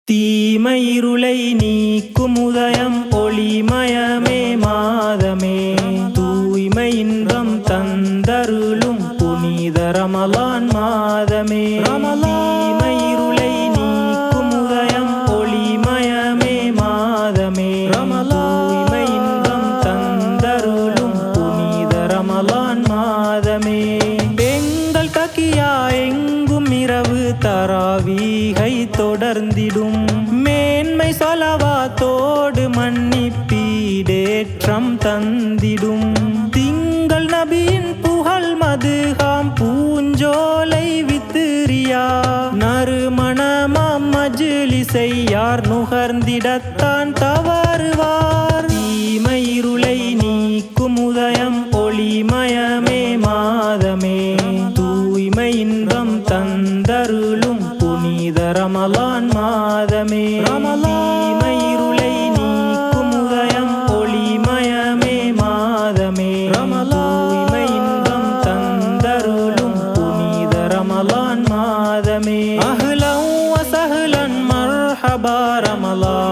தீமை இருளை நீக்கும் உதயம் ஒளிமயமே மாதமே தூய்மை இன்பம் தந்தருளும் புனித ரமலான் மாதமே தீமை இருளை நீக்கும் உதயம் ஒளிமயமே மாதமே தூய்மை இன்பம் தந்தருளும் புனித ரமலான் மாதமே பெண்கள் தக்கியா எங்கும் இரவு தராவீகை தொடர்ந்திடும் மேன்மை சொலவாத்தோடு மன்னிப்பீடேற்றம் தந்திடும் திங்கள் நபியின் புகழ் மதுகாம் பூஞ்சோலை வித்திரியா நறுமணமாம் மஜ்லிஸை யார் நுகர்ந்திடத்தான் தவறுவார் தீமை இருளை நீக்கும் உதயம் ஒளிமயமே மாதமே தூய்மை இன்பம் தந்தருளும் புனித ரமலான் மாதமே தீமை இருளை நீக்கும் உதயம் ஒளிமயமே மாதமே தூய்மை இன்பம் தந்தருளும் புனித ரமலான் மாதமே அஹ்லன் வ சஹ்லன் மர்ஹபா ரமலான்